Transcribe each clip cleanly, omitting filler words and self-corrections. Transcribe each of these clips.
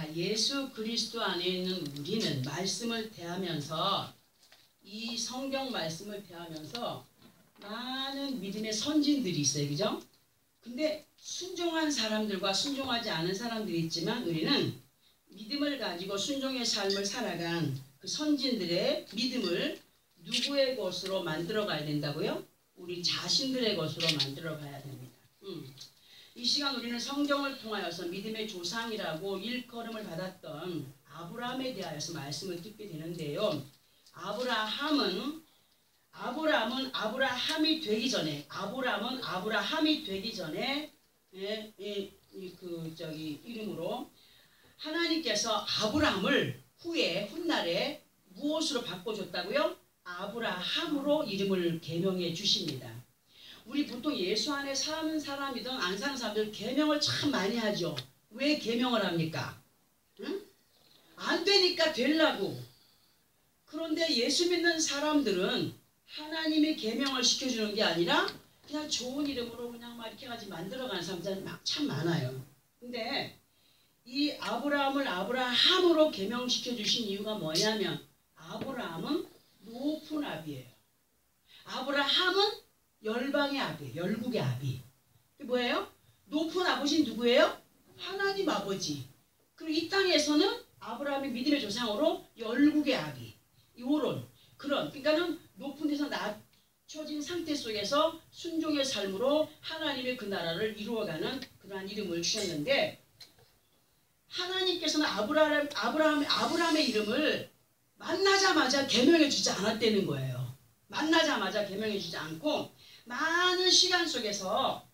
자, 예수 그리스도 안에 있는 우리는 말씀을 대하면서 이 성경 말씀을 대하면서 많은 믿음의 선진들이 있어요. 그죠? 근데 순종한 사람들과 순종하지 않은 사람들이 있지만 우리는 믿음을 가지고 순종의 삶을 살아간 그 선진들의 믿음을 누구의 것으로 만들어 가야 된다고요? 우리 자신들의 것으로 만들어 가야 됩니다. 이 시간 우리는 성경을 통하여서 믿음의 조상이라고 일컬음을 받았던 아브라함에 대하여서 말씀을 듣게 되는데요. 아브라함은 아브라함이 되기 전에 이름으로 하나님께서 아브라함을 후에 훗날에 무엇으로 바꿔줬다고요? 아브라함으로 이름을 계명해 주십니다. 우리 보통 예수 안에 사는 사람이든 안 사는 사람들 계명을 참 많이 하죠. 왜 계명을 합니까? 응? 안 되니까 되려고. 그런데 예수 믿는 사람들은 하나님의 계명을 시켜주는 게 아니라 그냥 좋은 이름으로 그냥 막 이렇게 가지고 만들어가는 사람들이 참 많아요. 근데 이 아브라함을 아브라함으로 계명시켜 주신 이유가 뭐냐면 아브라함은 높은 아비예요. 아브라함은 열방의 아비예요. 열국의 아비. 그게 뭐예요? 높은 아버지는 누구예요? 하나님 아버지. 그리고 이 땅에서는 아브라함의 믿음의 조상으로 열국의 아비. 그러니까는 높은 데서 낮춰진 상태 속에서 순종의 삶으로 하나님의 그 나라를 이루어가는 그러한 이름을 주셨는데 하나님께서는 아브라함의 이름을 만나자마자 계명해 주지 않았다는 거예요. 만나자마자 계명해 주지 않고 많은 시간 속에서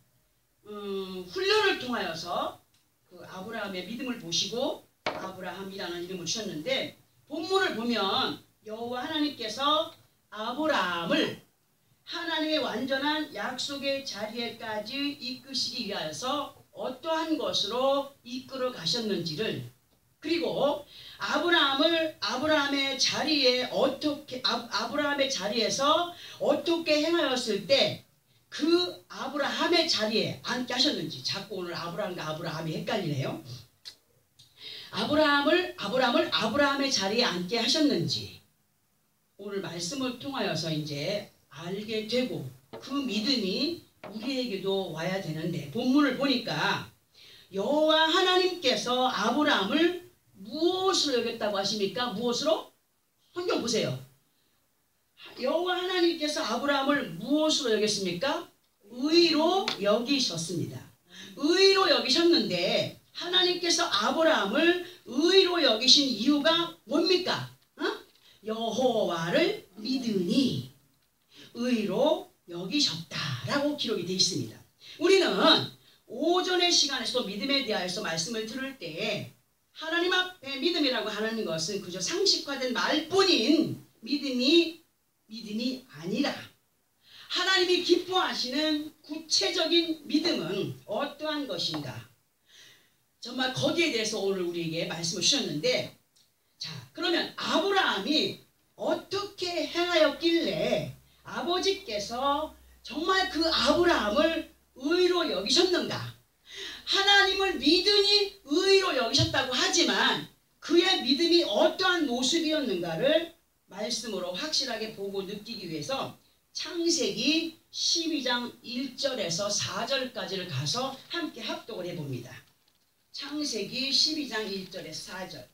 훈련을 통하여서 그 아브라함의 믿음을 보시고 아브라함이라는 이름을 주셨는데 본문을 보면 여호와 하나님께서 아브라함을 하나님의 완전한 약속의 자리에까지 이끄시기 위하여서 어떠한 것으로 이끌어 가셨는지를 그리고 아브라함의 자리에서 어떻게 행하였을 때 그 아브라함의 자리에 앉게 하셨는지 자꾸 오늘 아브라함이 헷갈리네요. 아브라함을 아브라함의 자리에 앉게 하셨는지 오늘 말씀을 통하여서 이제 알게 되고 그 믿음이 우리에게도 와야 되는데 본문을 보니까 여호와 하나님께서 아브라함을 무엇으로 여겼다고 하십니까? 무엇으로? 성경 보세요. 여호와 하나님께서 아브라함을 무엇으로 여겼습니까? 의로 여기셨습니다. 의로 여기셨는데 하나님께서 아브라함을 의로 여기신 이유가 뭡니까? 여호와를 믿으니 의로 여기셨다라고 기록이 되어 있습니다. 우리는 오전의 시간에서도 믿음에 대하여서 말씀을 들을 때 하나님 앞에 믿음이라고 하는 것은 그저 상식화된 말뿐인 믿음이 아니라 하나님이 기뻐하시는 구체적인 믿음은 어떠한 것인가? 정말 거기에 대해서 오늘 우리에게 말씀을 주셨는데 자, 그러면 아브라함이 어떻게 행하였길래 아버지께서 정말 그 아브라함을 의로 여기셨는가? 하나님을 믿으니 의로 여기셨다고 하지만 그의 믿음이 어떠한 모습이었는가를 말씀으로 확실하게 보고 느끼기 위해서 창세기 12장 1절에서 4절까지를 가서 함께 합독을 해봅니다. 창세기 12장 1절에서 4절.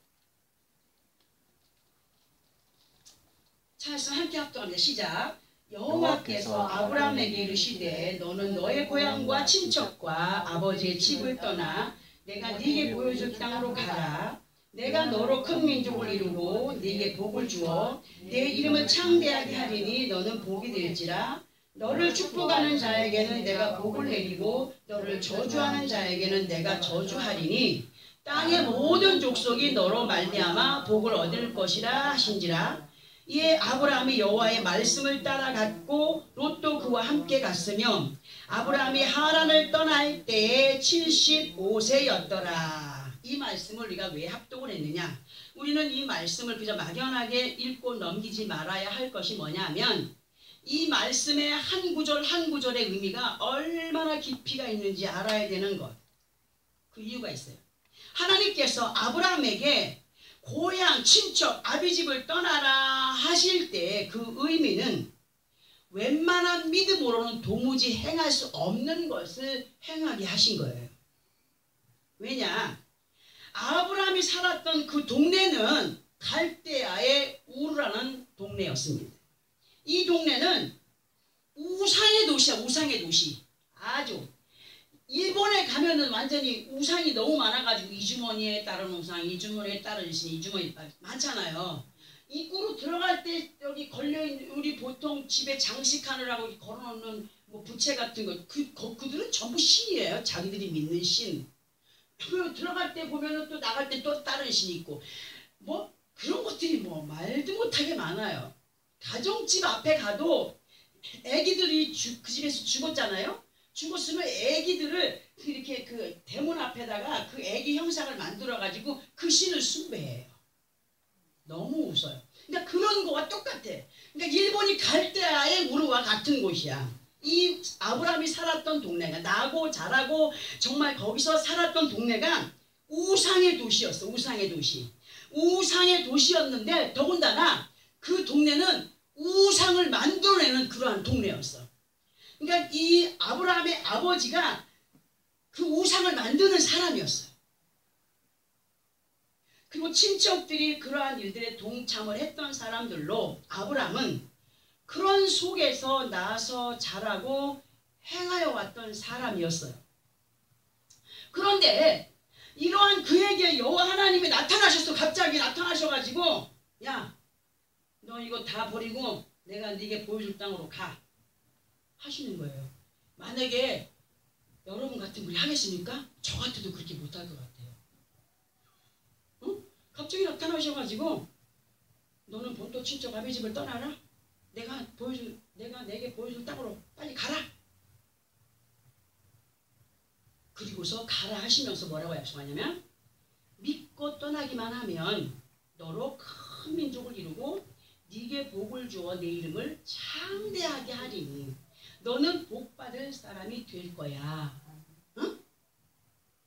자, 함께 합독합니다. 시작. 여호와께서 아브라함에게 이르시되 너는 너의 고향과 친척과 아버지의 집을 떠나 내가 네게 보여줄 땅으로 가라. 내가 너로 큰 민족을 이루고 네게 복을 주어 내 이름을 창대하게 하리니 너는 복이 될지라. 너를 축복하는 자에게는 내가 복을 내리고 너를 저주하는 자에게는 내가 저주하리니 땅의 모든 족속이 너로 말미암아 복을 얻을 것이라 하신지라. 이에 아브라함이 여호와의 말씀을 따라갔고 롯도 그와 함께 갔으며 아브라함이 하란을 떠날 때에 75세였더라. 이 말씀을 우리가 왜 합독을 했느냐? 우리는 이 말씀을 그저 막연하게 읽고 넘기지 말아야 할 것이 뭐냐면 이 말씀의 한 구절 한 구절의 의미가 얼마나 깊이가 있는지 알아야 되는 것. 그 이유가 있어요. 하나님께서 아브라함에게 고향 친척 아비집을 떠나라 하실 때 그 의미는 웬만한 믿음으로는 도무지 행할 수 없는 것을 행하게 하신 거예요. 왜냐? 아브라함이 살았던 그 동네는 갈대아의 우르라는 동네였습니다. 이 동네는 우상의 도시야. 우상의 도시. 아주 일본에 가면은 완전히 우상이 너무 많아가지고 이주머니에 따른 우상, 이주머니에 따른 신, 이주머니에 따른 많잖아요. 입구로 들어갈 때 여기 걸려있는 우리 보통 집에 장식하느라고 걸어놓는 뭐 부채 같은 거 그들은 전부 신이에요. 자기들이 믿는 신. 그리고 들어갈 때 보면은 또 나갈 때 또 다른 신이 있고 뭐 그런 것들이 뭐 말도 못하게 많아요. 가정집 앞에 가도 애기들이 그 집에서 죽었잖아요. 죽었으면 애기들을 이렇게 그 대문 앞에다가 그 애기 형상을 만들어 가지고 그 신을 숭배해요. 너무 웃어요. 그러니까 그런 거와 똑같아. 그러니까 일본이 갈대아의 우르와 같은 곳이야. 이 아브라함이 살았던 동네가 나고 자라고 정말 거기서 살았던 동네가 우상의 도시였어. 우상의 도시. 우상의 도시였는데 더군다나 그 동네는 우상을 만들어내는 그러한 동네였어. 그러니까 이 아브라함의 아버지가 그 우상을 만드는 사람이었어요. 그리고 친척들이 그러한 일들에 동참을 했던 사람들로 아브라함은 그런 속에서 나서 자라고 행하여 왔던 사람이었어요. 그런데 이러한 그에게 여호와 하나님이 나타나셔서 갑자기 나타나셔가지고 야, 너 이거 다 버리고 내가 네게 보여줄 땅으로 가 하시는 거예요. 만약에 여러분 같은 분이 하겠습니까? 저 같아도 그렇게 못할 것 같아요. 응? 갑자기 나타나셔가지고 너는 본토 친척 아비집을 떠나라. 내가 내게 보여줄 땅으로 빨리 가라. 그리고서 가라 하시면서 뭐라고 약속하냐면 믿고 떠나기만 하면 너로 큰 민족을 이루고 네게 복을 주어 내 이름을 창대하게 하리니 너는 복받을 사람이 될 거야. 응?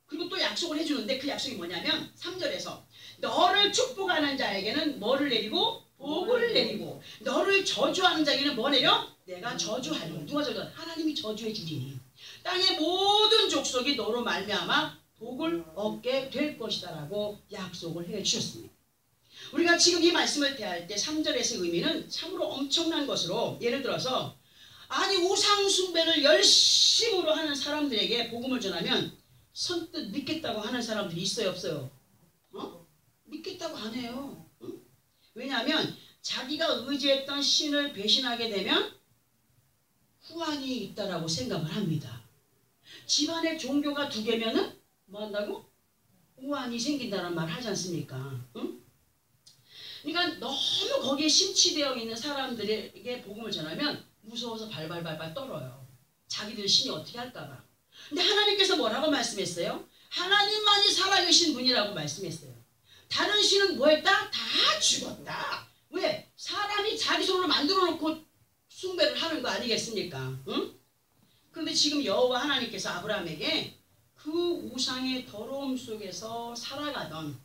그리고 또 약속을 해주는데 그 약속이 뭐냐면 3절에서 너를 축복하는 자에게는 뭐를 내리고? 복을 내리고 너를 저주하는 자에게는 뭐 내려? 내가 저주하리니. 누가 저주? 하나님이 저주해 주리니 땅의 모든 족속이 너로 말미암아 복을 얻게 될 것이다 라고 약속을 해 주셨습니다. 우리가 지금 이 말씀을 대할 때 3절에서의 의미는 참으로 엄청난 것으로 예를 들어서 아니 우상 숭배를 열심으로 하는 사람들에게 복음을 전하면 선뜻 믿겠다고 하는 사람들이 있어요 없어요? 믿겠다고 안 해요. 응? 왜냐하면 자기가 의지했던 신을 배신하게 되면 후환이 있다라고 생각을 합니다. 집안의 종교가 2개면은 뭐 한다고? 후환이 생긴다는 말 하지 않습니까? 응? 그러니까 너무 거기에 심취되어 있는 사람들에게 복음을 전하면 무서워서 발발발발 떨어요. 자기들 신이 어떻게 할까봐. 근데 하나님께서 뭐라고 말씀했어요? 하나님만이 살아계신 분이라고 말씀했어요. 다른 신은 뭐 했다? 다 죽었다. 왜? 사람이 자기 손으로 만들어 놓고 숭배를 하는 거 아니겠습니까? 응? 그런데 지금 여호와 하나님께서 아브라함에게 그 우상의 더러움 속에서 살아가던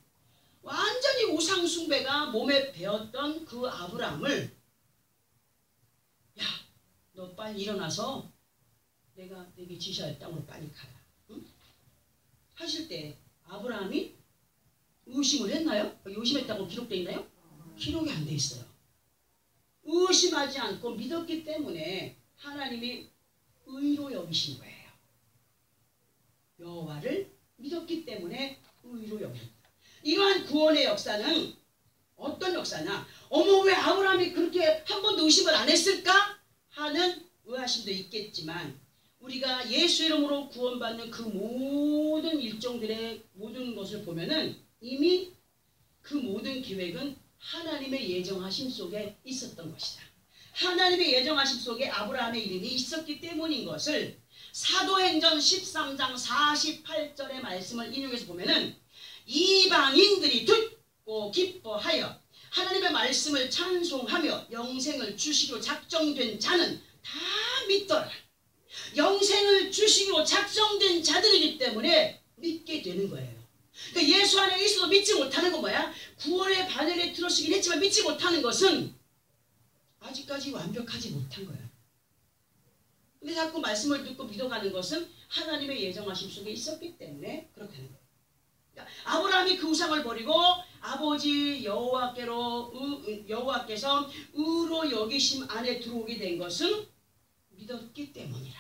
완전히 우상 숭배가 몸에 배었던 그 아브라함을 야, 너 빨리 일어나서 내가 내게 지시할 땅으로 빨리 가라. 응? 하실 때 아브라함이 의심을 했나요? 의심했다고 기록되어 있나요? 기록이 안 돼 있어요. 의심하지 않고 믿었기 때문에 하나님이 의로 여기신 거예요. 여호와를 믿었기 때문에 의로 여깁니다. 이러한 구원의 역사는 어떤 역사냐? 어머 왜 아브라함이 그렇게 한 번도 의심을 안 했을까? 하는 의아심도 있겠지만 우리가 예수 이름으로 구원받는 그 모든 일정들의 모든 것을 보면은 이미 그 모든 계획은 하나님의 예정하심 속에 있었던 것이다. 하나님의 예정하심 속에 아브라함의 이름이 있었기 때문인 것을 사도행전 13장 48절의 말씀을 인용해서 보면은 이방인들이 듣고 기뻐하여 하나님의 말씀을 찬송하며 영생을 주시기로 작정된 자는 다 믿더라. 영생을 주시기로 작정된 자들이기 때문에 믿게 되는 거예요. 그러니까 예수 안에 있어도 믿지 못하는 건 뭐야? 구원의 바늘에 들어서긴 했지만 믿지 못하는 것은 아직까지 완벽하지 못한 거야. 근데 자꾸 말씀을 듣고 믿어가는 것은 하나님의 예정하심 속에 있었기 때문에 그렇다는 거예요. 그러니까 아브라함이 그 우상을 버리고 아버지 여호와께서 의로 여기심 안에 들어오게 된 것은 믿었기 때문이라.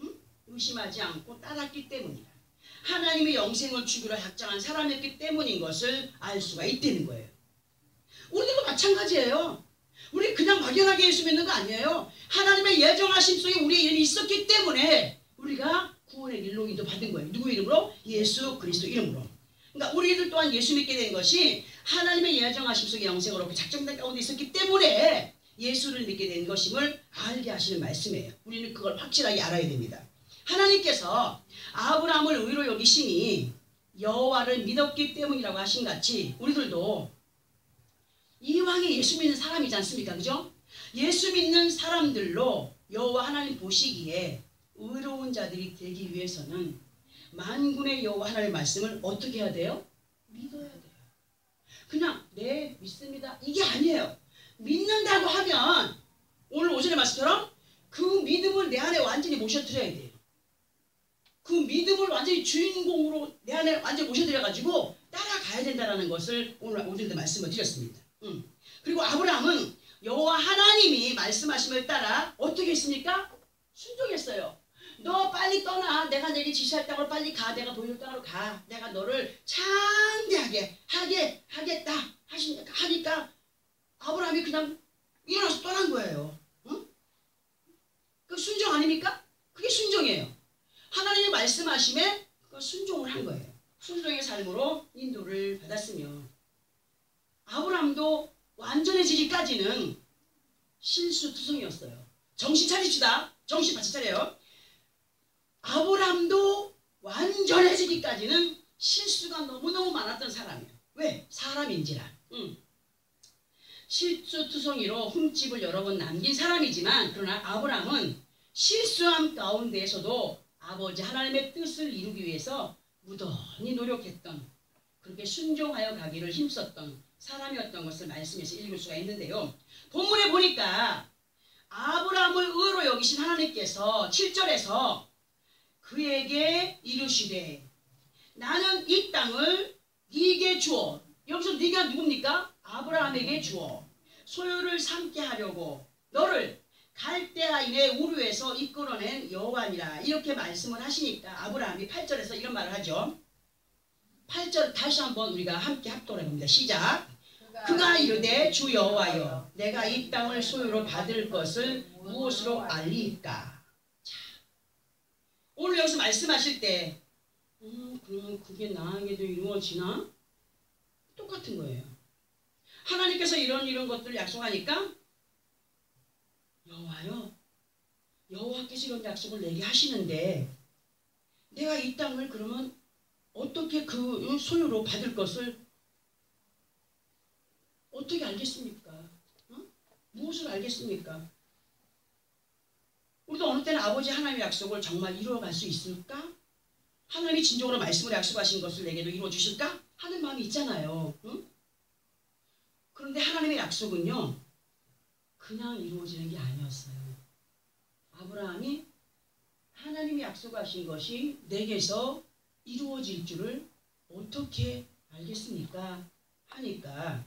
응? 의심하지 않고 따랐기 때문이라. 하나님의 영생을 주기로 작정한 사람이었기 때문인 것을 알 수가 있다는 거예요. 우리들도 마찬가지예요. 우리 그냥 막연하게 예수 믿는 거 아니에요. 하나님의 예정하심 속에 우리의 이름이 있었기 때문에 우리가 구원의 길로 인도받은 거예요. 누구 이름으로? 예수 그리스도 이름으로. 그러니까 우리들 또한 예수 믿게 된 것이 하나님의 예정하심 속에 영생으로 작정된 가운데 있었기 때문에 예수를 믿게 된 것임을 알게 하시는 말씀이에요. 우리는 그걸 확실하게 알아야 됩니다. 하나님께서 아브라함을 의로 여기시니 여호와를 믿었기 때문이라고 하신 같이 우리들도 이왕에 예수 믿는 사람이지 않습니까? 그죠? 예수 믿는 사람들로 여호와 하나님 보시기에 의로운 자들이 되기 위해서는 만군의 여호와 하나님의 말씀을 어떻게 해야 돼요? 믿어야 돼요. 그냥 네 믿습니다 이게 아니에요. 믿는다고 하면 오늘 오전의 말씀처럼 그 믿음을 내 안에 완전히 모셔드려야 돼요. 그 믿음을 완전히 주인공으로 내 안에 완전히 모셔드려가지고 따라가야 된다는 것을 오늘 오전에 말씀을 드렸습니다. 그리고 아브라함은 여호와 하나님이 말씀하심을 따라 어떻게 했습니까? 순종했어요. 너 빨리 떠나. 내가 내게 지시할 땅으로 빨리 가. 내가 보여줄 땅으로 가. 내가 너를 창대하게 하겠다 하니까 아브라함이 그냥 일어나서 떠난 거예요. 응? 그 순종 아닙니까? 그게 순종이에요. 하나님의 말씀하심에 그 순종을 한 거예요. 순종의 삶으로 인도를 받았으며 아브라함도 완전해지기까지는 실수투성이었어요. 정신 차립시다. 정신 바짝 차려요. 아브라함도 완전해지기까지는 실수가 너무너무 많았던 사람이에요. 왜? 사람인지라. 실수투성이로 흠집을 여러 번 남긴 사람이지만 그러나 아브라함은 실수함 가운데에서도 아버지 하나님의 뜻을 이루기 위해서 무던히 노력했던 그렇게 순종하여 가기를 힘썼던 사람이었던 것을 말씀에서 읽을 수가 있는데요. 본문에 보니까 아브라함을 의로 여기신 하나님께서 7절에서 그에게 이르시되 나는 이 땅을 네게 주어. 여기서 네가 누굽니까? 아브라함에게 주어 소유를 삼게 하려고 너를 갈대아인의 우르에서 이끌어낸 여호와니라. 이렇게 말씀을 하시니까 아브라함이 8절에서 이런 말을 하죠. 8절 다시 한번 우리가 함께 합독을 해봅니다. 시작. 그가 이르되 주 여호와여 내가 이 땅을 소유로 받을 것을 무엇으로 알리까. 자, 오늘 여기서 말씀하실 때 그러면 그게 나에게도 이루어지나? 똑같은 거예요. 하나님께서 이런 것들을 약속하니까 여호와여 여호와께서 이런 약속을 내게 하시는데 내가 이 땅을 그러면 어떻게 그 소유로 받을 것을 어떻게 알겠습니까? 무엇을 알겠습니까? 우리도 어느 때는 아버지 하나님의 약속을 정말 이루어갈 수 있을까? 하나님이 진정으로 말씀으로 약속하신 것을 내게도 이루어 주실까? 하는 마음이 있잖아요. 그런데 하나님의 약속은요 그냥 이루어지는 게 아니었어요. 아브라함이 하나님이 약속하신 것이 내게서 이루어질 줄을 어떻게 알겠습니까? 하니까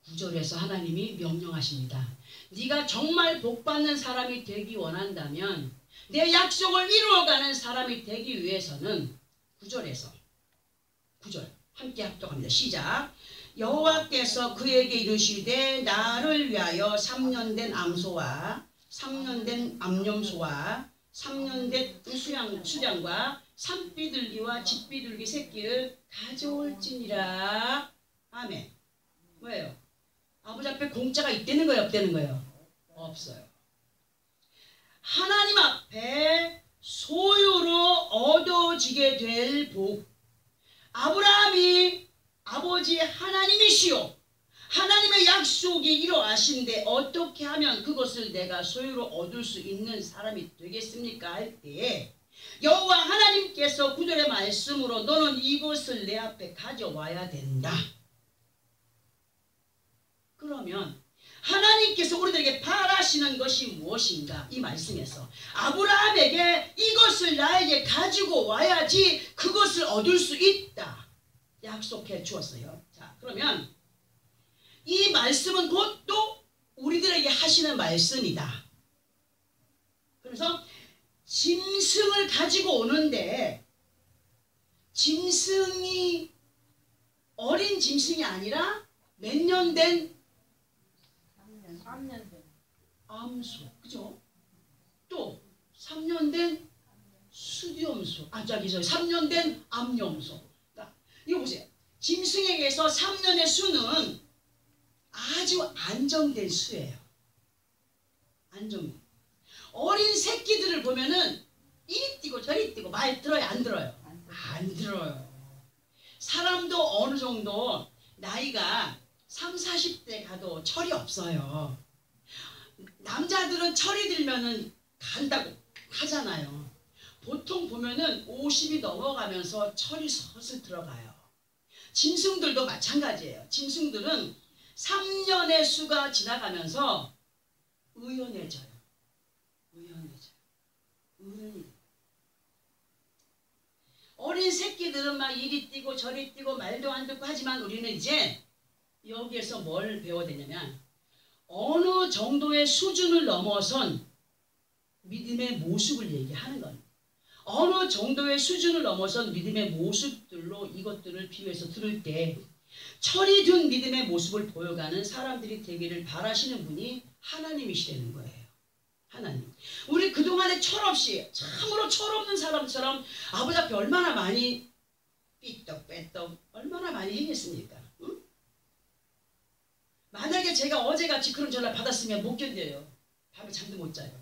9절에서 하나님이 명령하십니다. 네가 정말 복받는 사람이 되기 원한다면 내 약속을 이루어가는 사람이 되기 위해서는 9절 함께 합독합니다. 시작. 여호와께서 그에게 이르시되 나를 위하여 3년 된 암소와 3년 된 암염소와 3년 된 수량과 산비둘기와 집비둘기 새끼를 가져올지니라. 아멘. 뭐예요? 아버지 앞에 공짜가 있다는 거예요? 없다는 거예요? 없어요. 하나님 앞에 소유로 얻어지게 될 복. 아브라함이 아버지 하나님이시오. 하나님의 약속이 이루어하신데 어떻게 하면 그것을 내가 소유로 얻을 수 있는 사람이 되겠습니까? 할 때에 여호와 하나님께서 9절의 말씀으로 너는 이것을 내 앞에 가져와야 된다. 그러면 하나님께서 우리들에게 바라시는 것이 무엇인가? 이 말씀에서 아브라함에게 이것을 나에게 가지고 와야지 그것을 얻을 수 있다 약속해 주었어요. 자, 그러면 이 말씀은 곧 또 우리들에게 하시는 말씀이다. 그래서 짐승을 가지고 오는데 짐승이 어린 짐승이 아니라 몇 년 된 3년 된 암소, 그죠? 또 3년 된 수염소, 3년 된 암염소. 그러니까 이거 보세요. 짐승에게서 3년의 수는 아주 안정된 수예요. 안정된. 어린 새끼들을 보면은 이리 뛰고 저리 뛰고 말 들어요, 안 들어요? 안 들어요. 사람도 어느 정도 나이가 30, 40대 가도 철이 없어요. 남자들은 철이 들면은 간다고 하잖아요. 보통 보면은 50이 넘어가면서 철이 슬슬 들어가요. 짐승들도 마찬가지예요. 짐승들은 3년의 수가 지나가면서 의연해져요. 의연해져요. 어린 새끼들은 막 이리 뛰고 저리 뛰고 말도 안 듣고 하지만 우리는 이제 여기에서 뭘 배워야 되냐면 어느 정도의 수준을 넘어선 믿음의 모습을 얘기하는 겁니다. 어느 정도의 수준을 넘어선 믿음의 모습들로 이것들을 비유해서 들을 때 철이 든 믿음의 모습을 보여가는 사람들이 되기를 바라시는 분이 하나님이시라는 거예요. 하나님. 우리 그동안에 철없이 참으로 철없는 사람처럼 아버지 앞에 얼마나 많이 삐떡빼떡 얼마나 많이 행했습니까? 응? 만약에 제가 어제같이 그런 전화 받았으면 못 견뎌요. 밤에 잠도 못 자요.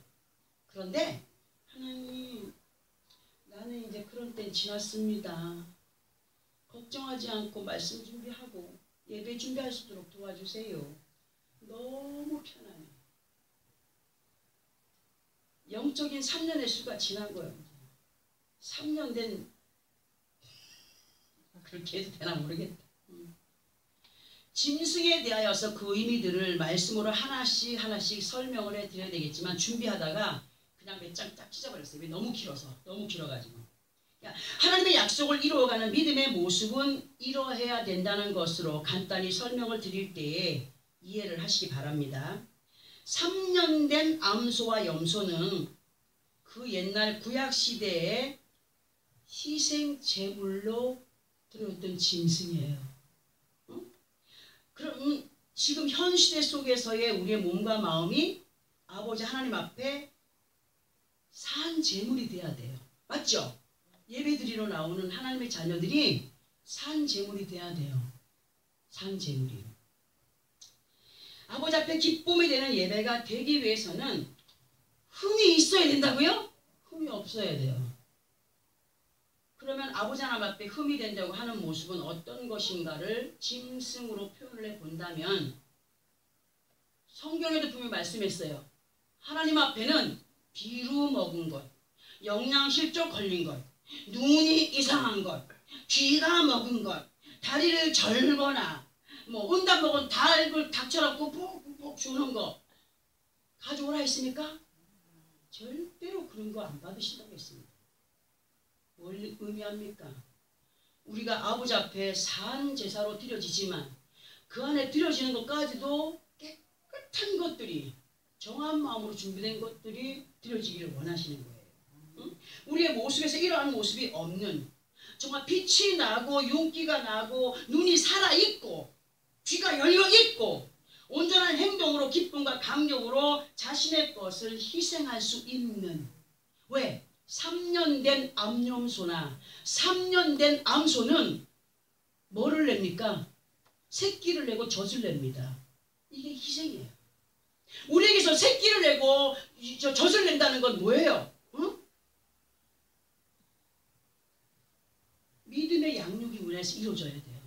그런데 하나님 나는 이제 그런 때 지났습니다. 걱정하지 않고 말씀 준비하고 예배 준비할 수 있도록 도와주세요. 너무 편안해요. 영적인 3년의 수가 지난 거예요. 3년 된 그렇게 해도 되나 모르겠다. 짐승에 대하여서 그 의미들을 말씀으로 하나씩 설명을 해드려야 되겠지만 준비하다가 그냥 몇 장 딱 찢어버렸어요. 왜? 너무 길어서. 너무 길어가지고. 하나님의 약속을 이루어가는 믿음의 모습은 이러해야 된다는 것으로 간단히 설명을 드릴 때에 이해를 하시기 바랍니다. 3년 된 암소와 염소는 그 옛날 구약시대에 희생 제물로 드렸던 짐승이에요. 그럼 지금 현 시대 속에서의 우리의 몸과 마음이 아버지 하나님 앞에 산 제물이 돼야 돼요. 맞죠? 예배드리러 나오는 하나님의 자녀들이 산 제물이 돼야 돼요. 산 제물이. 아버지 앞에 기쁨이 되는 예배가 되기 위해서는 흠이 있어야 된다고요? 흠이 없어야 돼요. 그러면 아버지 하나님 앞에 흠이 된다고 하는 모습은 어떤 것인가를 짐승으로 표현을 해본다면 성경에도 분명히 말씀했어요. 하나님 앞에는 비루 먹은 것, 영양실조 걸린 것, 눈이 이상한 것, 귀가 먹은 것, 다리를 절거나 은다 먹은 닭을 닭처럼 푹푹 주는 거 가져오라 했습니까? 절대로 그런 거 안 받으신다고 했습니다. 뭘 의미합니까? 우리가 아버지 앞에 산 제사로 드려지지만 그 안에 드려지는 것까지도 깨끗한 것들이 정한 마음으로 준비된 것들이 드려지기를 원하시는 거예요. 응? 우리의 모습에서 이러한 모습이 없는 정말 빛이 나고 윤기가 나고 눈이 살아있고 귀가 열려있고 온전한 행동으로 기쁨과 감격으로 자신의 것을 희생할 수 있는 왜? 3년 된 암염소나 3년 된 암소는 뭐를 냅니까? 새끼를 내고 젖을 냅니다. 이게 희생이에요. 우리에게서 새끼를 내고 젖을 낸다는 건 뭐예요? 응? 믿음의 양육이 우리에서 이루어져야 돼요.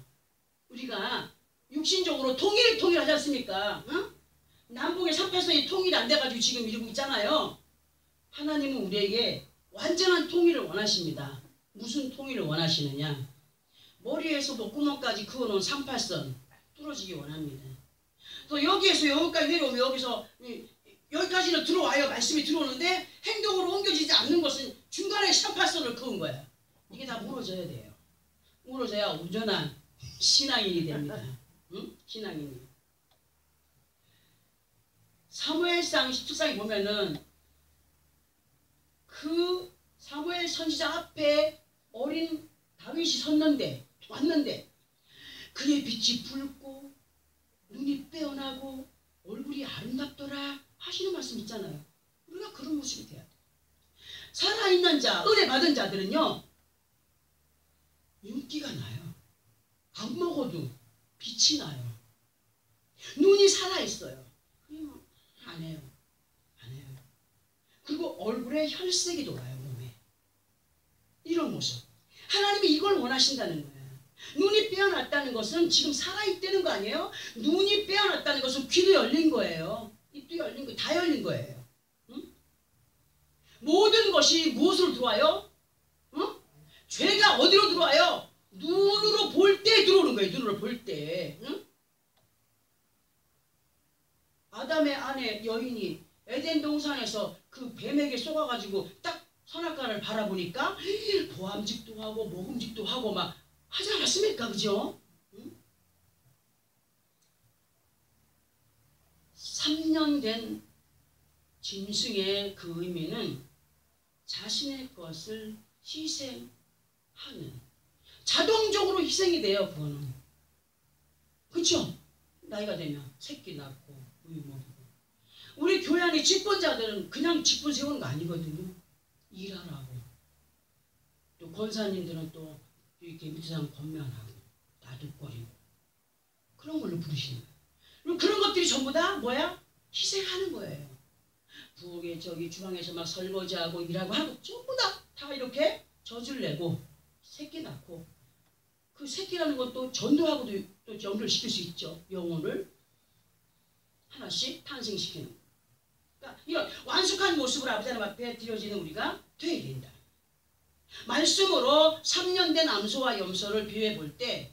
우리가 육신적으로 통일하지 않습니까? 응? 남북의 3패선이 통일이 안 돼가지고 지금 이러고 있잖아요. 하나님은 우리에게 완전한 통일을 원하십니다. 무슨 통일을 원하시느냐? 머리에서 목구멍까지 그어놓은 38선 뚫어지기 원합니다. 또 여기에서 여기까지 내려오면 여기서 여기까지는 들어와요. 말씀이 들어오는데 행동으로 옮겨지지 않는 것은 중간에 38선을 그은 거야. 이게 다 무너져야 돼요. 무너져야 온전한 신앙인이 됩니다. 응? 신앙인이. 사무엘상 17장에 보면은 그 사무엘 선지자 앞에 어린 다윗이 왔는데 그의 빛이 붉고 눈이 빼어나고 얼굴이 아름답더라 하시는 말씀 있잖아요. 우리가 그런 모습이 돼야 돼. 살아있는 자, 은혜 받은 자들은요 윤기가 나요. 안 먹어도 빛이 나요. 눈이 살아있어요. 그냥 안 해요. 그리고 얼굴에 혈색이 돌아요. 몸에. 이런 모습. 하나님이 이걸 원하신다는 거예요. 눈이 빼어났다는 것은 지금 살아있다는 거 아니에요? 눈이 빼어났다는 것은 귀도 열린 거예요. 입도 열린 거, 다 열린 거예요. 응? 모든 것이 무엇으로 들어와요? 응? 죄가 어디로 들어와요? 눈으로 볼 때 들어오는 거예요. 눈으로 볼 때. 응? 아담의 아내 여인이 에덴 동산에서 그 뱀에게 속아가지고 딱 선악과를 바라보니까 보암직도 하고 먹음직도 하고 막 하지 않았습니까? 그죠? 응? 3년 된 짐승의 그 의미는 자신의 것을 희생하는, 자동적으로 희생이 돼요. 그거는. 그렇죠? 나이가 되면 새끼 낳고 우유 먹이고. 우리 교회 안에 집권자들은 그냥 집권 세우는 거 아니거든요. 일하라고. 또 권사님들은 또 이렇게 밑에 사람 권면하고 나둑거리고 그런 걸로 부르시는 거예요. 그럼 그런 것들이 전부 다 뭐야? 희생하는 거예요. 부엌에 저기 주방에서 막 설거지하고 일하고 하고 전부 다 이렇게 젖을 내고 새끼 낳고, 그 새끼라는 것도 전도하고도 또 연결시킬 수 있죠. 영혼을 하나씩 탄생시키는 거. 그러니까 이런 완숙한 모습으로 아버지 하나님 앞에 드려지는 우리가 되어야 된다. 말씀으로 3년 된 암소와 염소를 비유해 볼 때,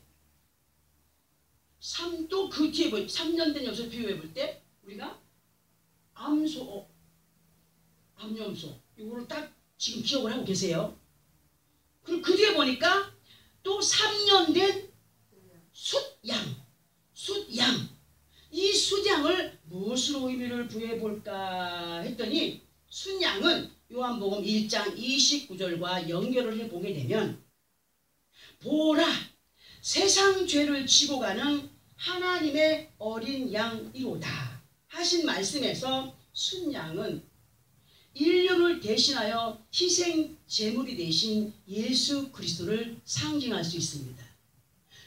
또 그 뒤에 3년 된 염소를 비유해 볼 때 우리가 암소, 암염소 이거를 딱 지금 기억을 하고 계세요. 그리고 그 뒤에 보니까 또 3년 된 숫양. 이 숫양을 무엇으로 의미를 부여해 볼까 했더니, 숫양은 요한복음 1장 29절과 연결을 해보게 되면, 보라 세상 죄를 지고 가는 하나님의 어린 양이로다 하신 말씀에서 숫양은 인류를 대신하여 희생 제물이 되신 예수 그리스도를 상징할 수 있습니다.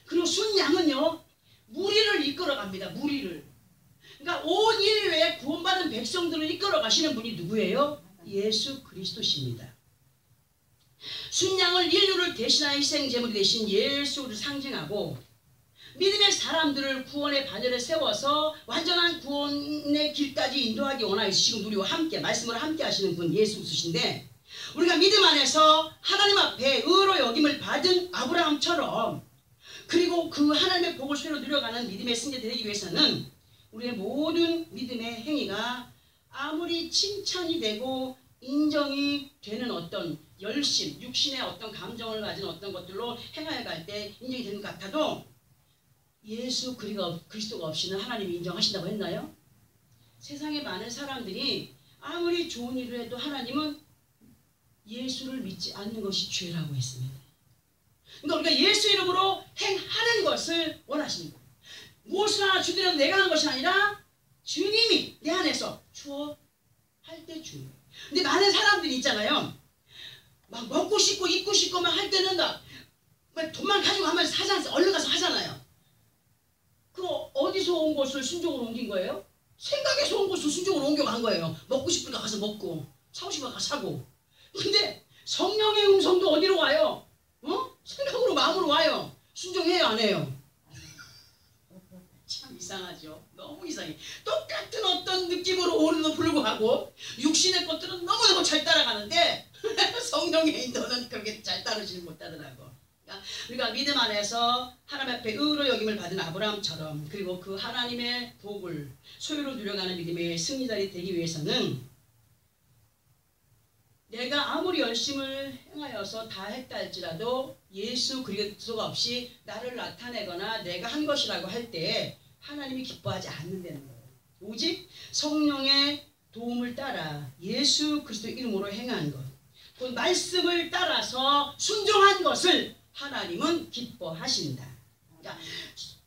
그리고 숫양은요 무리를 이끌어갑니다. 무리를. 그러니까 온 인류에 구원받은 백성들을 이끌어 가시는 분이 누구예요? 예수 그리스도십니다. 순양을 인류를 대신하여 희생제물이 되신 예수를 상징하고, 믿음의 사람들을 구원의 반열에 세워서 완전한 구원의 길까지 인도하기 원하여 지금 우리와 함께 말씀으로 함께 하시는 분 예수 그리스도신데, 우리가 믿음 안에서 하나님 앞에 의로 여김을 받은 아브라함처럼, 그리고 그 하나님의 복을 sw로 누려가는 믿음의 승자 되기 위해서는 우리의 모든 믿음의 행위가 아무리 칭찬이 되고 인정이 되는 어떤 열심, 육신의 어떤 감정을 가진 어떤 것들로 행하여 갈 때 인정이 되는 것 같아도, 예수 그리스도가 없이는 하나님이 인정하신다고 했나요? 세상에 많은 사람들이 아무리 좋은 일을 해도 하나님은 예수를 믿지 않는 것이 죄라고 했습니다. 그러니까 우리가 예수 이름으로 행하는 것을 원하십니다. 무엇을 하나 주더라도 내가 하는 것이 아니라 주님이 내 안에서 주어 할 때 주는 거예요. 근데 많은 사람들이 있잖아요. 막 먹고 싶고 입고 싶고 막 할 때는 막 돈만 가지고 하면 하잖아요. 얼른 가서 하잖아요. 그 어디서 온 것을 순종으로 옮긴 거예요? 생각에서 온 것을 순종으로 옮겨간 거예요. 먹고 싶으니까 가서 먹고 사고 싶으니까 가서 사고. 근데 성령의 음성도 어디로 와요? 생각으로 마음으로 와요. 순종해요 안 해요? 참 이상하죠. 너무 이상해. 똑같은 어떤 느낌으로 오는도 불구하고 육신의 것들은 너무너무 잘 따라가는데 성령의 인도는 그렇게 잘 따르지는 못하더라고. 우리가 믿음 안에서 하나님 앞에 의로 여김을 받은 아브라함처럼, 그리고 그 하나님의 복을 소유로 누려가는 믿음의 승리자이 되기 위해서는 내가 아무리 열심을 행하여서 다 했다 할지라도 예수 그리스도가 없이 나를 나타내거나 내가 한 것이라고 할 때 하나님이 기뻐하지 않는다는 거예요. 오직 성령의 도움을 따라 예수 그리스도 이름으로 행한 것, 그 말씀을 따라서 순종한 것을 하나님은 기뻐하신다. 그러니까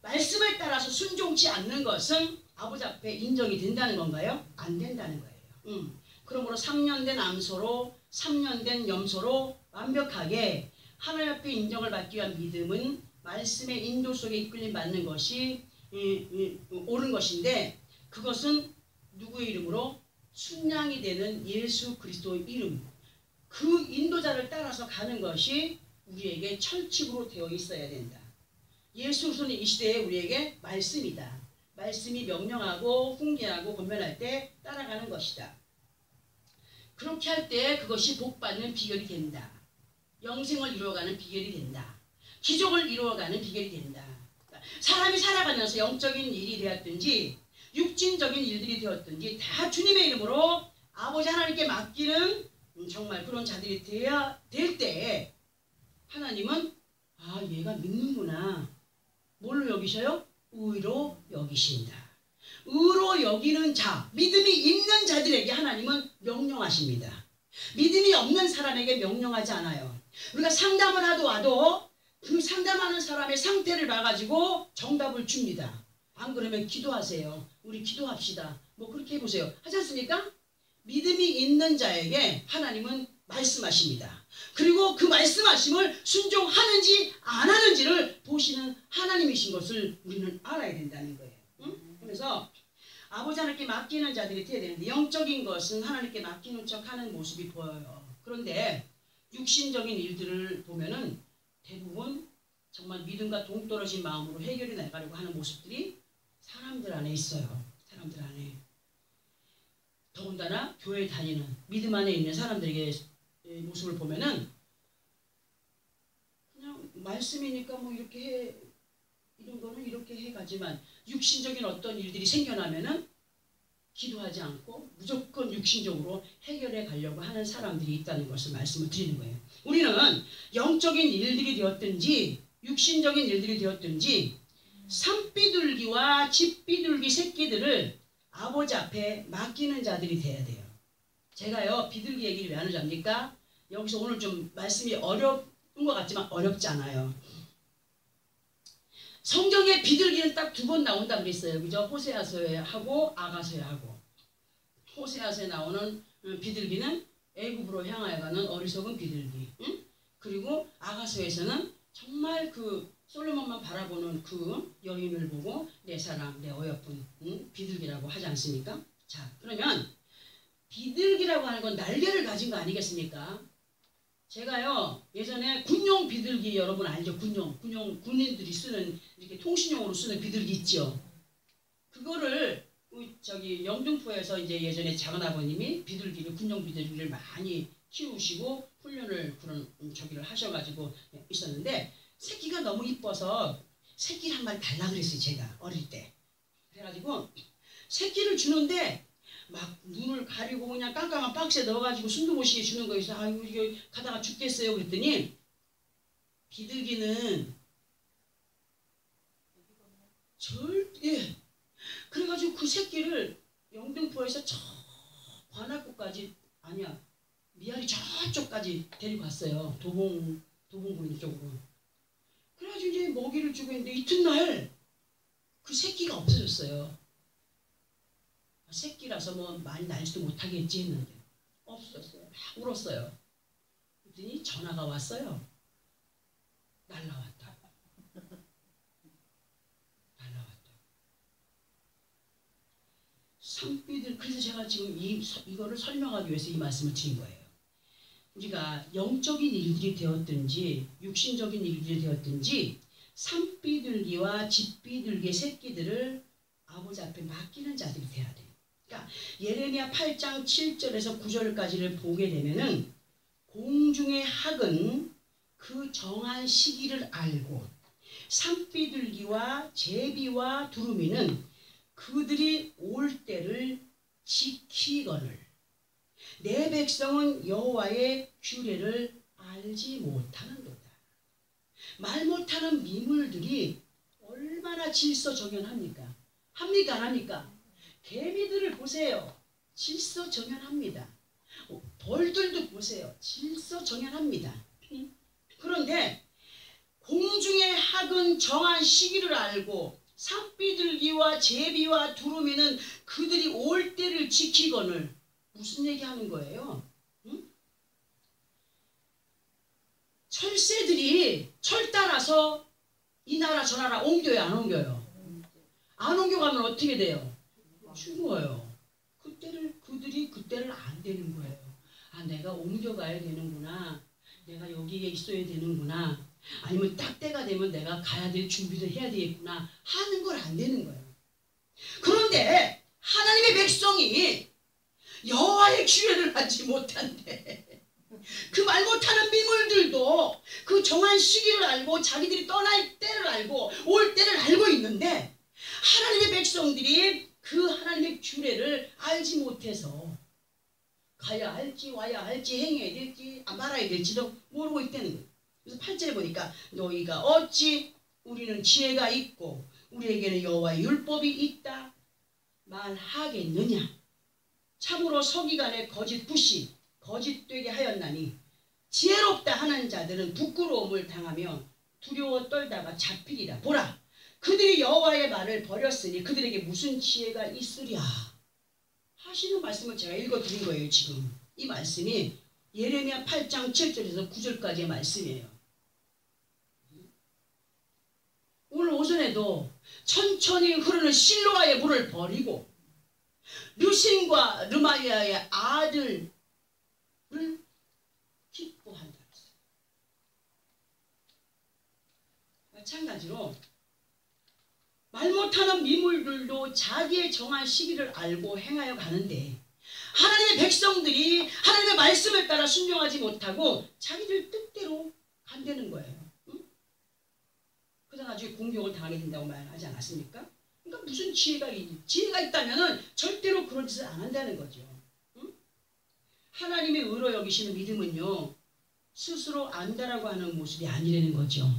말씀을 따라서 순종치 않는 것은 아버지 앞에 인정이 된다는 건가요? 안 된다는 거예요. 그러므로 3년 된 암소로 3년 된 염소로 완벽하게 하나님 앞에 인정을 받기 위한 믿음은 말씀의 인도 속에 이끌림 받는 것이 옳은 것인데, 그것은 누구의 이름으로? 순양이 되는 예수 그리스도의 이름, 그 인도자를 따라서 가는 것이 우리에게 철칙으로 되어 있어야 된다. 예수 그리스도는 이 시대에 우리에게 말씀이다. 말씀이 명령하고 훈계하고 권면할 때 따라가는 것이다. 그렇게 할 때 그것이 복받는 비결이 된다. 영생을 이루어가는 비결이 된다. 기적을 이루어가는 비결이 된다. 사람이 살아가면서 영적인 일이 되었든지 육신적인 일들이 되었든지 다 주님의 이름으로 아버지 하나님께 맡기는 정말 그런 자들이 되어야 될 때 하나님은 얘가 믿는구나. 뭘로 여기셔요? 의로 여기신다. 의로 여기는 자, 믿음이 있는 자들에게 하나님은 명령하십니다. 믿음이 없는 사람에게 명령하지 않아요. 우리가 상담을 와도 그 상담하는 사람의 상태를 봐가지고 정답을 줍니다. 안 그러면 기도하세요. 우리 기도합시다. 뭐 그렇게 해보세요. 하지 않습니까? 믿음이 있는 자에게 하나님은 말씀하십니다. 그리고 그 말씀하심을 순종하는지 안 하는지를 보시는 하나님이신 것을 우리는 알아야 된다는 거예요. 그래서 아버지 하나님께 맡기는 자들이 되어야 되는데, 영적인 것은 하나님께 맡기는 척하는 모습이 보여요. 그런데 육신적인 일들을 보면은 대부분 정말 믿음과 동떨어진 마음으로 해결해 나가려고 하는 모습들이 사람들 안에 있어요. 사람들 안에. 더군다나 교회 다니는 믿음 안에 있는 사람들에게 모습을 보면은 그냥 말씀이니까 뭐 이렇게 해, 이런 거는 이렇게 해가지만 육신적인 어떤 일들이 생겨나면은 기도하지 않고 무조건 육신적으로 해결해 가려고 하는 사람들이 있다는 것을 말씀을 드리는 거예요. 우리는 영적인 일들이 되었든지 육신적인 일들이 되었든지 산비둘기와 집비둘기 새끼들을 아버지 앞에 맡기는 자들이 돼야 돼요. 제가요, 비둘기 얘기를 왜 하는지 압니까? 여기서 오늘 좀 말씀이 어려운 것 같지만 어렵지 않아요. 성경에 비둘기는 딱 2번 나온다 그랬어요. 그죠? 호세아서에 하고 아가서에 하고. 호세아서에 나오는 비둘기는 애굽으로 향하여 가는 어리석은 비둘기. 응? 그리고 아가서에서는 정말 그 솔로몬만 바라보는 그 여인을 보고 내 사랑, 내 어여쁜 비둘기라고 하지 않습니까? 자, 그러면 비둘기라고 하는 건 날개를 가진 거 아니겠습니까? 제가요, 예전에 군용 비둘기 여러분 알죠? 군인들이 쓰는, 이렇게 통신용으로 쓰는 비둘기 있죠? 그거를 저기 영등포에서 이제 예전에 작은아버님이 군용 비둘기를 많이 키우시고 훈련을 그런 저기를 하셔가지고 있었는데, 새끼가 너무 이뻐서 새끼를 한 마리 달라 그랬어요. 제가 어릴 때. 그래가지고 새끼를 주는데 막 눈을 가리고 그냥 깜깜한 박스에 넣어가지고 숨도 못 쉬게 주는 거였어. 아이고 이거 가다가 죽겠어요. 그랬더니 비둘기는 절대, 그래가지고 그 새끼를 영등포에서 저 관악구까지, 아니야 미아리 저쪽까지 데리고 갔어요. 도봉구리 쪽으로. 그래가지고 이제 먹이를 주고 있는데 이튿날 그 새끼가 없어졌어요. 새끼라서 뭐 많이 날지도 못하겠지 했는데 없었어요. 막 울었어요. 그랬더니 전화가 왔어요. 날라왔다. 날라왔다. 산비들. 그래서 제가 지금 이거를 설명하기 위해서 이 말씀을 드린 거예요. 우리가 영적인 일들이 되었든지 육신적인 일들이 되었든지 산비둘기와 집비둘기의 새끼들을 아버지 앞에 맡기는 자들이 돼야 돼요. 그러니까 예레미야 8장 7절에서 9절까지를 보게 되면은 공중의 학은 그 정한 시기를 알고 산비둘기와 제비와 두루미는 그들이 올 때를 지키거늘 내 백성은 여호와의 규례를 알지 못하는도다. 말 못하는 미물들이 얼마나 질서정연합니까? 합니까? 안 합니까? 개미들을 보세요. 질서정연합니다. 벌들도 보세요. 질서정연합니다. 그런데 공중의 학은 정한 시기를 알고 산비둘기와 제비와 두루미는 그들이 올 때를 지키거늘 무슨 얘기하는 거예요? 응? 철새들이 철 따라서 이 나라 저 나라 옮겨요, 안 옮겨요? 안 옮겨가면 어떻게 돼요? 죽어요. 그들이 그때를 안 되는 거예요. 아, 내가 옮겨가야 되는구나. 내가 여기에 있어야 되는구나. 아니면 딱 때가 되면 내가 가야 될 준비를 해야 되겠구나 하는 걸 안 되는 거예요. 그런데 하나님의 백성이 여호와의 규례를 하지 못한대. 그 말 못하는 미물들도 그 정한 시기를 알고 자기들이 떠날 때를 알고 올 때를 알고 있는데 하나님의 백성들이 그 하나님의 규례를 알지 못해서 가야 할지 와야 할지 행해야 될지 말아야 될지도 모르고 있다는 거예요. 그래서 8절에 보니까 너희가 어찌 우리는 지혜가 있고 우리에게는 여호와의 율법이 있다 말하겠느냐. 참으로 서기관의 거짓 부시 거짓되게 하였나니 지혜롭다 하는 자들은 부끄러움을 당하며 두려워 떨다가 잡히리라. 보라 그들이 여호와의 말을 버렸으니 그들에게 무슨 지혜가 있으랴 하시는 말씀을 제가 읽어드린 거예요. 지금 이 말씀이 예레미야 8장 7절에서 9절까지의 말씀이에요. 오늘 오전에도 천천히 흐르는 실로아의 물을 버리고 르신과 르마리아의 아들을 기뻐한다. 마찬가지로 말 못하는 미물들도 자기의 정한 시기를 알고 행하여 가는데 하나님의 백성들이 하나님의 말씀을 따라 순종하지 못하고 자기들 뜻대로 간다는 거예요. 응? 그러다 나중에 공격을 당하게 된다고 말하지 않았습니까? 그러니까 무슨 지혜가 있다면 절대로 그런 짓을 안 한다는 거죠. 응? 하나님의 의로 여기시는 믿음은요. 스스로 안다라고 하는 모습이 아니라는 거죠.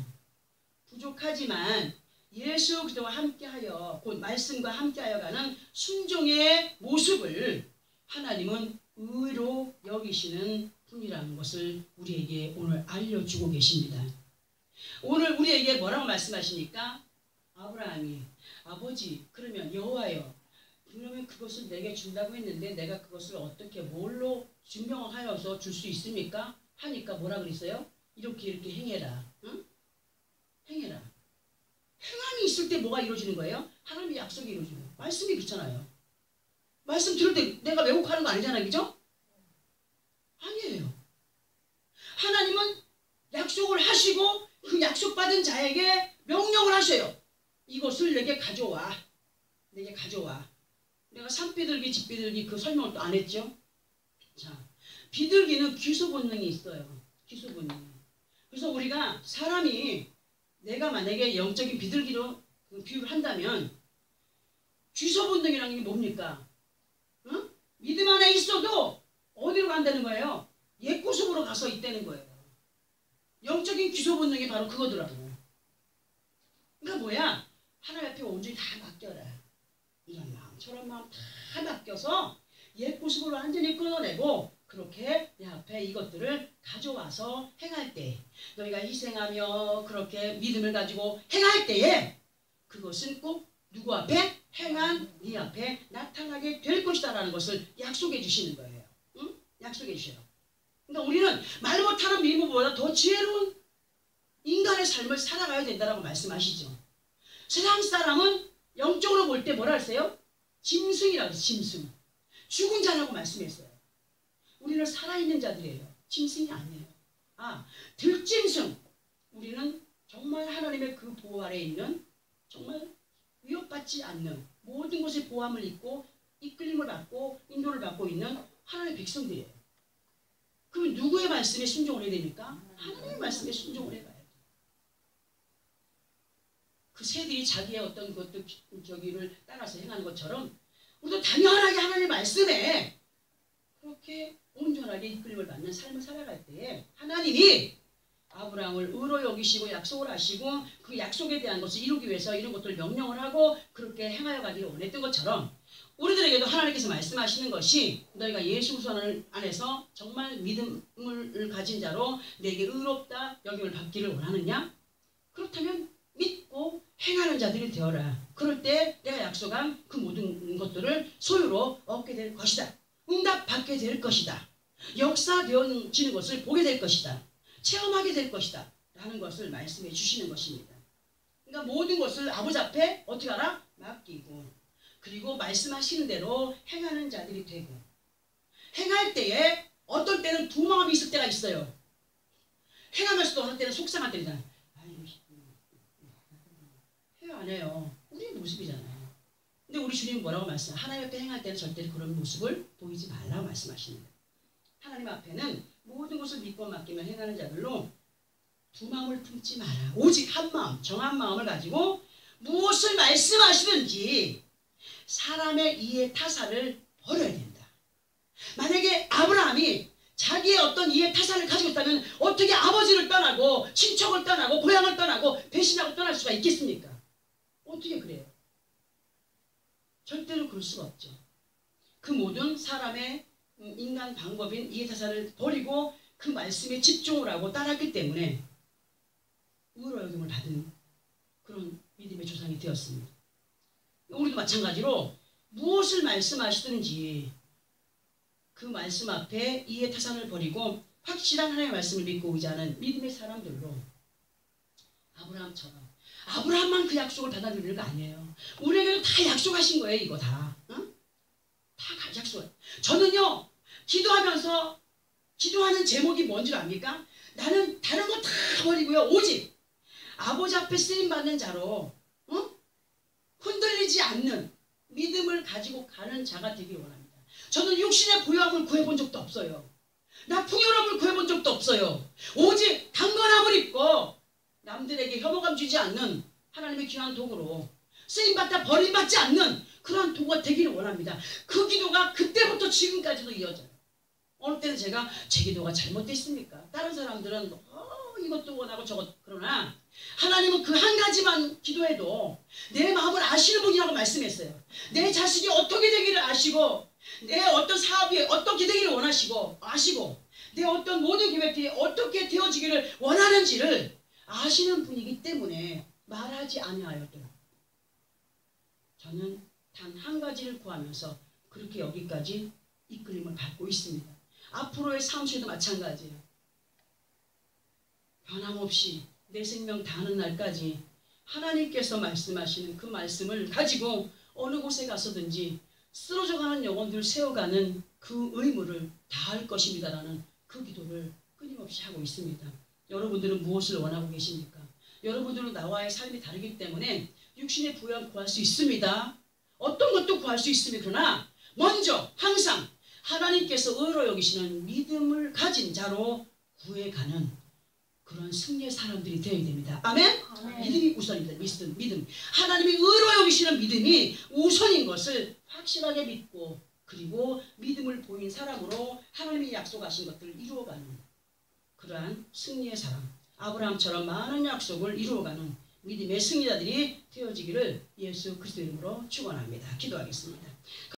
부족하지만 예수 그리스도와 함께하여 곧 말씀과 함께하여 가는 순종의 모습을 하나님은 의로 여기시는 분이라는 것을 우리에게 오늘 알려주고 계십니다. 오늘 우리에게 뭐라고 말씀하십니까? 아브라함이 아버지 그러면 여호와여 그러면 그것을 내게 준다고 했는데 내가 그것을 어떻게 뭘로 증명하여서 줄 수 있습니까? 하니까 뭐라 그랬어요? 이렇게 행해라. 응? 행해라. 행함이 있을 때 뭐가 이루어지는 거예요? 하나님의 약속이 이루어지는 거예요. 말씀이 그렇잖아요. 말씀 들을 때 내가 왜곡하는 거 아니잖아요. 그죠? 아니에요. 하나님은 약속을 하시고 그 약속받은 자에게 명령을 하셔요. 이것을 내게 가져와. 내게 가져와. 내가 산비둘기, 집비둘기 그 설명을 또 안 했죠? 자, 비둘기는 귀소 본능이 있어요. 귀소 본능. 그래서 우리가 사람이 내가 만약에 영적인 비둘기로 비유를 한다면 귀소 본능이라는 게 뭡니까? 응? 믿음 안에 있어도 어디로 간다는 거예요? 옛구석으로 가서 있다는 거예요. 영적인 귀소 본능이 바로 그거더라고. 그러니까 뭐야? 하나님 앞에 온전히 다 맡겨라. 이런 마음 저런 마음 다 맡겨서 옛구석으로 완전히 끊어내고 그렇게 내 앞에 이것들을 가져와서 행할 때 너희가 희생하며 그렇게 믿음을 가지고 행할 때에 그것은 꼭 누구 앞에? 행한 네 앞에 나타나게 될 것이다 라는 것을 약속해 주시는 거예요. 응? 약속해 주셔요. 그러니까 우리는 말 못하는 미모보다 더 지혜로운 인간의 삶을 살아가야 된다고 말씀하시죠. 세상 사람은 영적으로 볼 때 뭐라 했어요? 짐승이라고 했어요. 짐승. 죽은 자라고 말씀했어요. 우리는 살아있는 자들이에요. 짐승이 아니에요. 아, 들짐승. 우리는 정말 하나님의 그 보호 아래에 있는 정말 위협받지 않는 모든 것에 보함을 입고 이끌림을 받고 인도를 받고 있는 하나님의 백성들이에요. 그럼 누구의 말씀에 순종을 해야 됩니까? 하나님의 말씀에 순종을 해가야 돼. 그 새들이 자기의 어떤 것도 저기를 따라서 행하는 것처럼 우리도 당연하게 하나님의 말씀에 그렇게 온전하게 이끌림을 받는 삶을 살아갈 때에 하나님이 아브라함을 의로 여기시고 약속을 하시고 그 약속에 대한 것을 이루기 위해서 이런 것들을 명령을 하고 그렇게 행하여 가기를 원했던 것처럼 우리들에게도 하나님께서 말씀하시는 것이 너희가 예수 그리스도 안에서 정말 믿음을 가진 자로 내게 의롭다 여김을 받기를 원하느냐? 그렇다면 믿고 행하는 자들이 되어라. 그럴 때 내가 약속한 그 모든 것들을 소유로 얻게 될 것이다. 응답받게 될 것이다. 역사되어지는 것을 보게 될 것이다. 체험하게 될 것이다. 라는 것을 말씀해 주시는 것입니다. 그러니까 모든 것을 아버지 앞에 어떻게 하라? 맡기고 그리고 말씀하시는 대로 행하는 자들이 되고 행할 때에 어떤 때는 두 마음이 있을 때가 있어요. 행하면서도 어느 때는 속상할 때잖아요. 해요 안 해요. 우리의 모습이잖아요. 근데 우리 주님은 뭐라고 말씀해요? 하나님 앞에 행할 때는 절대로 그런 모습을 보이지 말라고 말씀하십니다. 하나님 앞에는 모든 것을 믿고 맡기며 행하는 자들로 두 마음을 품지 마라. 오직 한 마음, 정한 마음을 가지고 무엇을 말씀하시든지 사람의 이해 타산을 버려야 된다. 만약에 아브라함이 자기의 어떤 이해 타산을 가지고 있다면 어떻게 아버지를 떠나고 친척을 떠나고 고향을 떠나고 배신하고 떠날 수가 있겠습니까? 어떻게 그래요? 절대로 그럴 수가 없죠. 그 모든 사람의 인간 방법인 이해타산을 버리고 그 말씀에 집중을 하고 따랐기 때문에 의로 여김을 받은 그런 믿음의 조상이 되었습니다. 우리도 마찬가지로 무엇을 말씀하시든지 그 말씀 앞에 이해타산을 버리고 확실한 하나님의 말씀을 믿고 의지하는 믿음의 사람들로 아브라함처럼 아브라함만 그 약속을 받아들이는 거 아니에요. 우리에게도 다 약속하신 거예요. 이거 다. 응? 다 약속을. 저는요. 기도하면서 기도하는 제목이 뭔지 압니까? 나는 다른 거 다 버리고요. 오직 아버지 앞에 쓰임받는 자로 흔들리지 않는 믿음을 가지고 가는 자가 되길 원합니다. 저는 육신의 부유함을 구해본 적도 없어요. 나 풍요로움을 구해본 적도 없어요. 오직 강건함을 입고 남들에게 혐오감 주지 않는 하나님의 귀한 도구로 쓰임받다 버림받지 않는 그러한 도구가 되기를 원합니다. 그 기도가 그때부터 지금까지도 이어져요. 어느 때는 제가 제 기도가 잘못됐습니까? 다른 사람들은 이것도 원하고 저것 그러나 하나님은 그 한 가지만 기도해도 내 마음을 아시는 분이라고 말씀했어요. 내 자식이 어떻게 되기를 아시고 내 어떤 사업이 어떻게 되기를 원하시고 아시고 내 어떤 모든 계획들이 어떻게 되어지기를 원하는지를 아시는 분이기 때문에 말하지 아니하였더라. 저는 단 한 가지를 구하면서 그렇게 여기까지 이끌림을 받고 있습니다. 앞으로의 삶 속에도 마찬가지예요. 변함없이 내 생명 다하는 날까지 하나님께서 말씀하시는 그 말씀을 가지고 어느 곳에 가서든지 쓰러져가는 영혼들을 세워가는 그 의무를 다할 것입니다라는 그 기도를 끊임없이 하고 있습니다. 여러분들은 무엇을 원하고 계십니까? 여러분들은 나와의 삶이 다르기 때문에 육신의 부여함 구할 수 있습니다. 어떤 것도 구할 수 있습니다. 그러나 먼저 항상 하나님께서 의로 여기시는 믿음을 가진 자로 구해가는 그런 승리의 사람들이 되어야 됩니다. 아멘? 아멘. 믿음이 우선입니다. 믿음. 하나님이 의로 여기시는 믿음이 우선인 것을 확실하게 믿고 그리고 믿음을 보인 사람으로 하나님이 약속하신 것들을 이루어가는 그러한 승리의 사람, 아브라함처럼 많은 약속을 이루어가는 믿음의 승리자들이 되어지기를 예수 그리스도 이름으로 축원합니다. 기도하겠습니다.